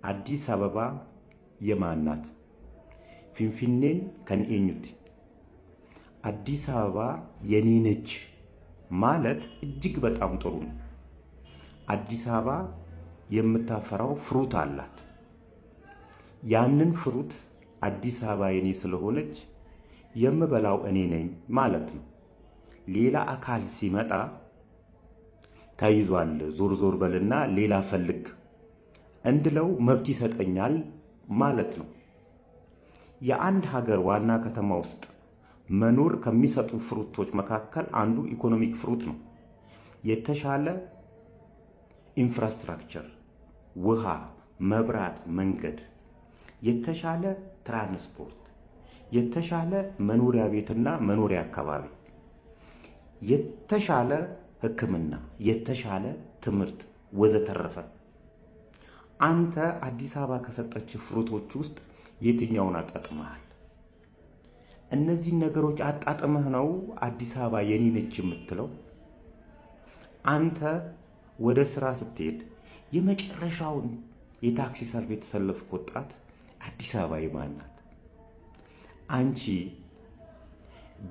አዲስ አበባ የማን ናት? ፊንፊኔን ከን ኤኙቲ? አዲስ አበባ የኔ ነች ማለት እጅግ በጣም ጥሩ ነው። አዲስ አበባ የምታፈራው ፍሩት አላት። ያንን ፍሩት አዲስ አበባ የኔ ስለሆነች የምበላው እኔ ነኝ ማለት ነው። ሌላ አካል ሲመጣ ተይዟል፣ ዞር ዞር በልና ሌላ ፈልግ እንድለው መብት ይሰጠኛል ማለት ነው። የአንድ ሀገር ዋና ከተማ ውስጥ መኖር ከሚሰጡ ፍሩቶች መካከል አንዱ ኢኮኖሚክ ፍሩት ነው። የተሻለ ኢንፍራስትራክቸር፣ ውሃ፣ መብራት፣ መንገድ፣ የተሻለ ትራንስፖርት፣ የተሻለ መኖሪያ ቤትና መኖሪያ አካባቢ፣ የተሻለ ሕክምና፣ የተሻለ ትምህርት ወዘተረፈ። አንተ አዲስ አበባ ከሰጠች ፍሩቶች ውስጥ የትኛውን አጣጥመሃል? እነዚህን ነገሮች አጣጥመህ ነው አዲስ አበባ የኔ ነች የምትለው? አንተ ወደ ስራ ስትሄድ የመጨረሻውን የታክሲ ሰልፍ የተሰለፍክ ወጣት አዲስ አበባ የማን ናት? አንቺ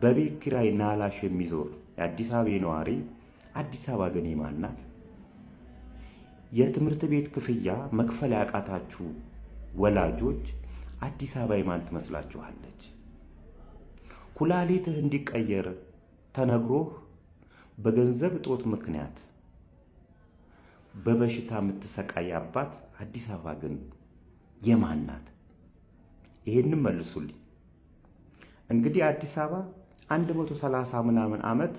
በቤት ኪራይ ናላሽ የሚዞር የአዲስ አበባ ነዋሪ አዲስ አበባ ግን የማን ናት? የትምህርት ቤት ክፍያ መክፈል ያቃታችሁ ወላጆች አዲስ አበባ የማን ትመስላችኋለች? ኩላሊትህ እንዲቀየር ተነግሮህ በገንዘብ እጦት ምክንያት በበሽታ የምትሰቃይ አባት አዲስ አበባ ግን የማን ናት? ይሄንን መልሱልኝ። እንግዲህ አዲስ አበባ 130 ምናምን ዓመት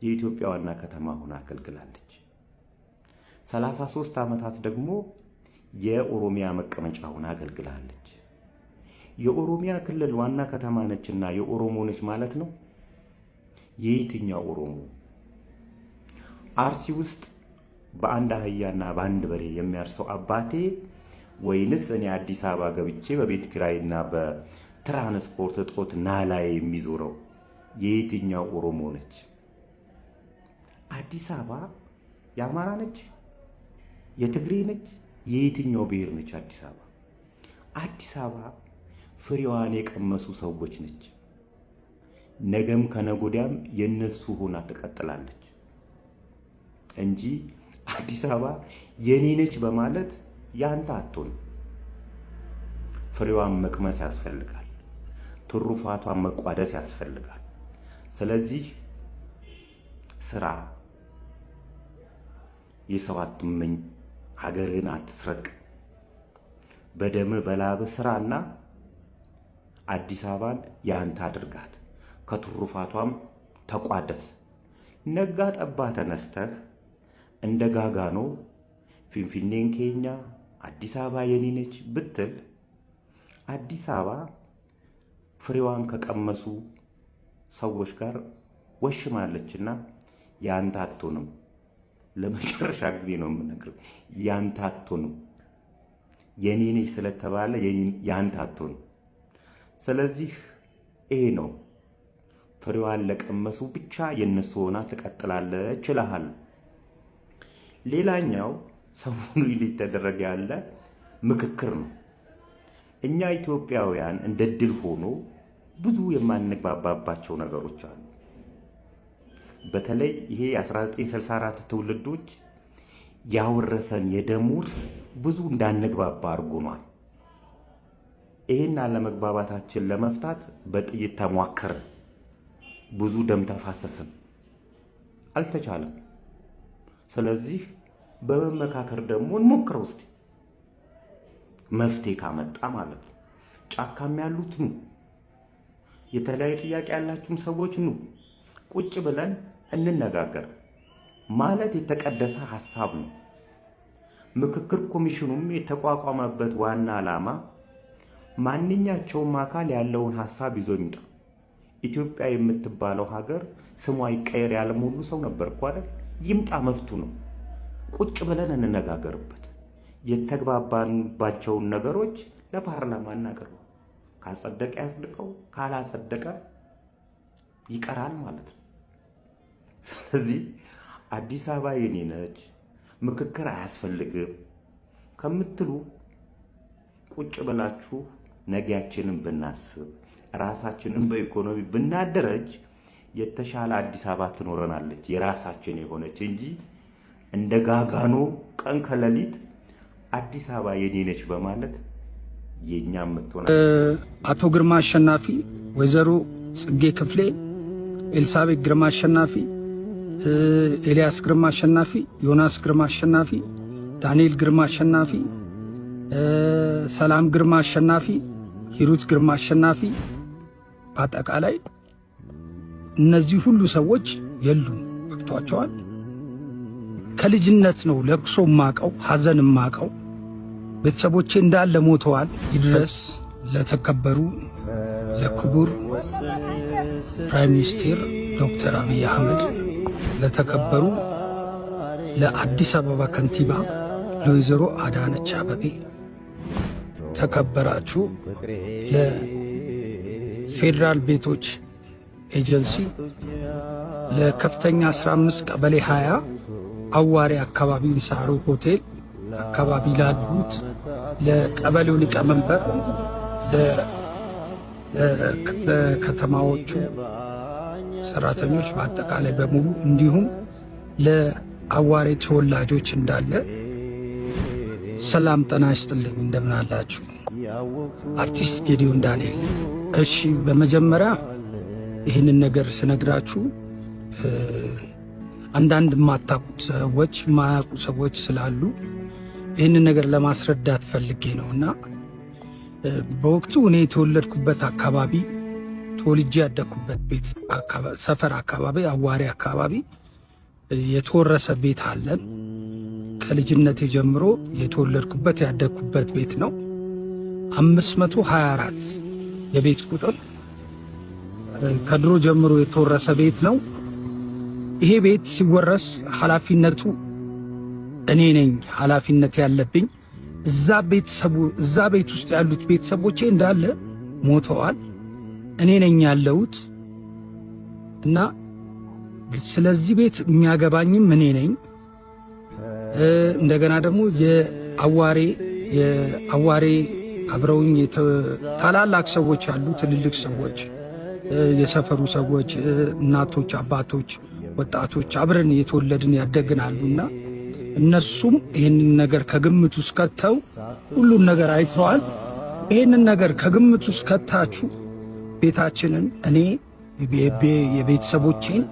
የኢትዮጵያ ዋና ከተማ ሆና አገልግላለች። 33 ዓመታት ደግሞ የኦሮሚያ መቀመጫ ሆና አገልግላለች። የኦሮሚያ ክልል ዋና ከተማ ነችና የኦሮሞ ነች ማለት ነው። የየትኛው ኦሮሞ? አርሲ ውስጥ በአንድ አህያና በአንድ በሬ የሚያርሰው አባቴ ወይንስ እኔ አዲስ አበባ ገብቼ በቤት ኪራይና በትራንስፖርት እጦት ናላይ የሚዞረው? የየትኛው ኦሮሞ ነች? አዲስ አበባ የአማራ ነች? የትግሬ ነች? የየትኛው ብሔር ነች? አዲስ አበባ ፍሬዋን የቀመሱ ሰዎች ነች። ነገም ከነጎዳም የነሱ ሆና ትቀጥላለች እንጂ አዲስ አበባ የኔ ነች በማለት ያንተ አትሆንም። ፍሬዋን መቅመስ ያስፈልጋል። ትሩፋቷን መቋደስ ያስፈልጋል። ስለዚህ ስራ፣ የሰው አትመኝ፣ ሀገርህን አትስረቅ። በደም በላብ ስራና አዲስ አበባን ያንተ አድርጋት። ከትሩፋቷም ተቋደስ። ነጋ ጠባ ተነስተህ እንደ ጋጋኖ ፊንፊኔን ኬኛ አዲስ አበባ የኔ ነች ብትል አዲስ አበባ ፍሬዋን ከቀመሱ ሰዎች ጋር ወሽማለችና ያንተ አትሆንም። ለመጨረሻ ጊዜ ነው የምነግርህ፣ ያንተ አትሆንም። የኔ ነች ስለተባለ ያንተ አትሆንም። ስለዚህ ይሄ ነው፣ ፍሬዋን ለቀመሱ ብቻ የነሱ ሆና ትቀጥላለች እልሃለሁ። ሌላኛው ሰሞኑ ሊደረግ ያለ ምክክር ነው። እኛ ኢትዮጵያውያን እንደ ድል ሆኖ ብዙ የማንግባባባቸው ነገሮች አሉ። በተለይ ይሄ የ1964 ትውልዶች ያወረሰን የደም ውርስ ብዙ እንዳንግባባ አድርጎናል። ይህን አለመግባባታችን ለመፍታት በጥይት ተሟከረ፣ ብዙ ደም ተፋሰስን፣ አልተቻለም። ስለዚህ በመመካከር ደግሞ እንሞክረው እስቲ፣ መፍትሄ ካመጣ ማለት ነው። ጫካም ያሉት ኑ፣ የተለያዩ ጥያቄ ያላችሁም ሰዎች ኑ፣ ቁጭ ብለን እንነጋገር ማለት የተቀደሰ ሐሳብ ነው። ምክክር ኮሚሽኑም የተቋቋመበት ዋና ዓላማ ማንኛቸውም አካል ያለውን ሐሳብ ይዞ ይምጣ። ኢትዮጵያ የምትባለው ሀገር ስሟ ይቀየር ያለም ሁሉ ሰው ነበር እኮ አይደል? ይምጣ፣ መብቱ ነው። ቁጭ ብለን እንነጋገርበት። የተግባባንባቸውን ነገሮች ለፓርላማ እናቀርበው። ካጸደቀ ያጽድቀው፣ ካላጸደቀ ይቀራል ማለት ነው። ስለዚህ አዲስ አበባ የኔ ነች፣ ምክክር አያስፈልግም ከምትሉ ቁጭ ብላችሁ ነገያችንን ብናስብ ራሳችንን በኢኮኖሚ ብናደረጅ የተሻለ አዲስ አበባ ትኖረናለች የራሳችን የሆነች እንጂ እንደ ጋጋኖ ቀን ከሌሊት አዲስ አበባ የኔ ነች በማለት የኛ ምትሆነ አቶ ግርማ አሸናፊ፣ ወይዘሮ ጽጌ ክፍሌ፣ ኤልሳቤት ግርማ አሸናፊ፣ ኤልያስ ግርማ አሸናፊ፣ ዮናስ ግርማ አሸናፊ፣ ዳንኤል ግርማ አሸናፊ፣ ሰላም ግርማ አሸናፊ፣ ሂሩት ግርማ አሸናፊ፣ በአጠቃላይ እነዚህ ሁሉ ሰዎች የሉም። ወቅቷቸዋል። ከልጅነት ነው ለቅሶ ማቀው ሐዘን ማቀው። ቤተሰቦቼ እንዳለ ሞተዋል። ይድረስ ለተከበሩ ለክቡር ፕራይም ሚኒስትር ዶክተር አብይ አህመድ፣ ለተከበሩ ለአዲስ አበባ ከንቲባ ለወይዘሮ አዳነች አቤቤ፣ ተከበራችሁ ለፌዴራል ቤቶች ኤጀንሲ፣ ለከፍተኛ 15 ቀበሌ 20 አዋሪ አካባቢ ሳሮ ሆቴል አካባቢ ላሉት ለቀበሌው ሊቀመንበር፣ ለክፍለ ከተማዎቹ ሰራተኞች በአጠቃላይ በሙሉ እንዲሁም ለአዋሪ ተወላጆች እንዳለ ሰላም ጤና ይስጥልኝ። እንደምን አላችሁ? አርቲስት ጌዲዮን ዳንኤል። እሺ፣ በመጀመሪያ ይህንን ነገር ስነግራችሁ አንዳንድ የማታውቁት ሰዎች የማያውቁ ሰዎች ስላሉ ይህንን ነገር ለማስረዳት ፈልጌ ነውና በወቅቱ እኔ የተወለድኩበት አካባቢ ተወልጄ ያደግኩበት ቤት ሰፈር አካባቢ አዋሪ አካባቢ የተወረሰ ቤት አለን። ከልጅነቴ ጀምሮ የተወለድኩበት ያደግኩበት ቤት ነው። 524 የቤት ቁጥር ከድሮ ጀምሮ የተወረሰ ቤት ነው። ይሄ ቤት ሲወረስ ኃላፊነቱ እኔ ነኝ። ኃላፊነት ያለብኝ እዛ ቤት ውስጥ ያሉት ቤተሰቦቼ እንዳለ ሞተዋል። እኔ ነኝ ያለሁት እና ስለዚህ ቤት የሚያገባኝም እኔ ነኝ። እንደገና ደግሞ የአዋሬ አብረውኝ ታላላቅ ሰዎች አሉ፣ ትልልቅ ሰዎች፣ የሰፈሩ ሰዎች፣ እናቶች፣ አባቶች፣ ወጣቶች አብረን የተወለድን ያደግናሉና እነሱም ይህንን ነገር ከግምት ውስጥ ከተው ሁሉን ነገር አይተዋል። ይህንን ነገር ከግምት ውስጥ ከታችሁ ቤታችንን እኔ የቤተሰቦቼን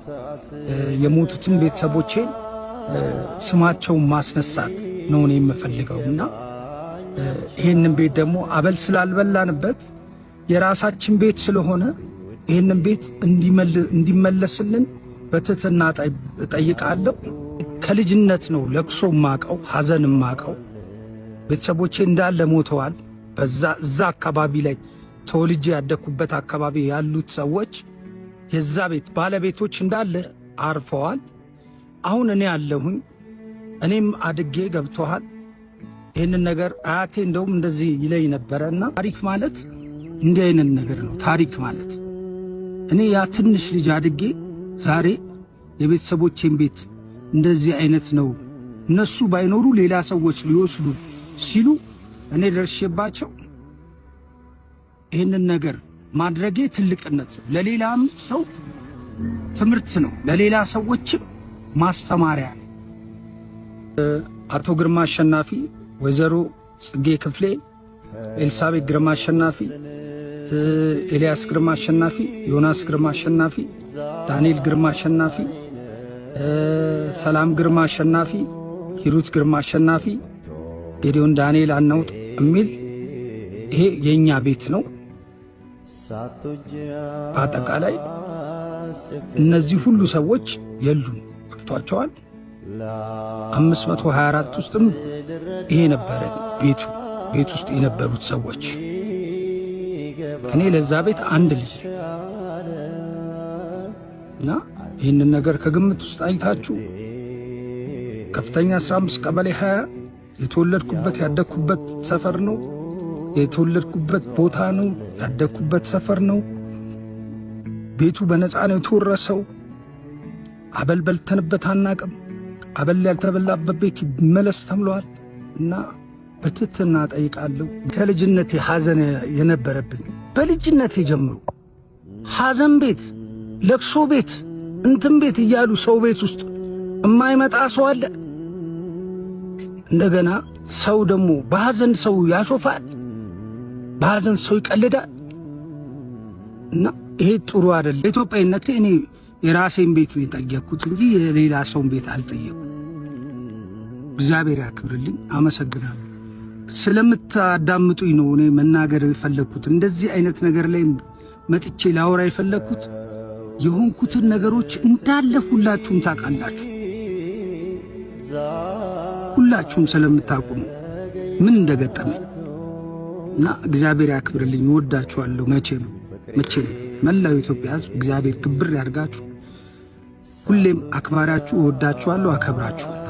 የሞቱትን ቤተሰቦቼን ስማቸውን ማስነሳት ነው እኔ የምፈልገውና ይህንን ቤት ደግሞ አበል ስላልበላንበት የራሳችን ቤት ስለሆነ ይህንን ቤት እንዲመለስልን በትህትና እጠይቃለሁ። ከልጅነት ነው ለቅሶ ማቀው ሐዘን ማቀው። ቤተሰቦቼ እንዳለ ሞተዋል። እዛ አካባቢ ላይ ተወልጄ ያደግኩበት አካባቢ ያሉት ሰዎች የዛ ቤት ባለቤቶች እንዳለ አርፈዋል። አሁን እኔ አለሁኝ። እኔም አድጌ ገብቶሃል። ይህንን ነገር አያቴ እንደውም እንደዚህ ይለኝ ነበረና ታሪክ ማለት እንዲህ አይነት ነገር ነው። ታሪክ ማለት እኔ ያ ትንሽ ልጅ አድጌ ዛሬ የቤተሰቦቼን ቤት እንደዚህ አይነት ነው እነሱ ባይኖሩ ሌላ ሰዎች ሊወስዱ ሲሉ እኔ ደርሼባቸው ይህንን ነገር ማድረጌ ትልቅነት ነው። ለሌላም ሰው ትምህርት ነው፣ ለሌላ ሰዎችም ማስተማሪያ ነው። አቶ ግርማ አሸናፊ፣ ወይዘሮ ጽጌ ክፍሌ፣ ኤልሳቤት ግርማ አሸናፊ፣ ኤልያስ ግርማ አሸናፊ፣ ዮናስ ግርማ አሸናፊ፣ ዳንኤል ግርማ አሸናፊ፣ ሰላም ግርማ አሸናፊ፣ ሂሩት ግርማ አሸናፊ፣ ጌዲዮን ዳንኤል አናውጥ የሚል ይሄ የኛ ቤት ነው። በአጠቃላይ እነዚህ ሁሉ ሰዎች የሉም። ገብቷቸዋል። 524 ውስጥም ይሄ ነበረ ቤት ውስጥ የነበሩት ሰዎች። እኔ ለዛ ቤት አንድ ልጅ እና ይህንን ነገር ከግምት ውስጥ አይታችሁ ከፍተኛ 15 ቀበሌ 20 የተወለድኩበት ያደግኩበት ሰፈር ነው። የተወለድኩበት ቦታ ነው። ያደግኩበት ሰፈር ነው። ቤቱ በነፃ ነው የተወረሰው። አበል በልተንበት አናቅም። አበል ያልተበላበት ቤት ይመለስ ተብሏል እና በትህትና ጠይቃለሁ። ከልጅነቴ ሐዘን የነበረብኝ በልጅነቴ ጀምሮ ሐዘን ቤት፣ ለቅሶ ቤት፣ እንትን ቤት እያሉ ሰው ቤት ውስጥ የማይመጣ ሰው አለ። እንደገና ሰው ደግሞ በሐዘን ሰው ያሾፋል፣ በሐዘን ሰው ይቀልዳል። እና ይሄ ጥሩ አይደለም። ኢትዮጵያዊነቴ እኔ የራሴን ቤት ነው የጠየቅኩት እንጂ የሌላ ሰውን ቤት አልጠየኩም። እግዚአብሔር ያክብርልኝ። አመሰግናለሁ። ስለምታዳምጡኝ ነው እኔ መናገር የፈለግኩት። እንደዚህ አይነት ነገር ላይ መጥቼ ላወራ የፈለግኩት የሆንኩትን ነገሮች እንዳለ ሁላችሁም ታውቃላችሁ። ሁላችሁም ስለምታውቁ ነው ምን እንደገጠመኝ እና እግዚአብሔር ያክብርልኝ። እወዳችኋለሁ። መቼም መላው ኢትዮጵያ ሕዝብ እግዚአብሔር ክብር ያርጋችሁ። ሁሌም አክባራችሁ፣ እወዳችኋለሁ፣ አከብራችኋለሁ።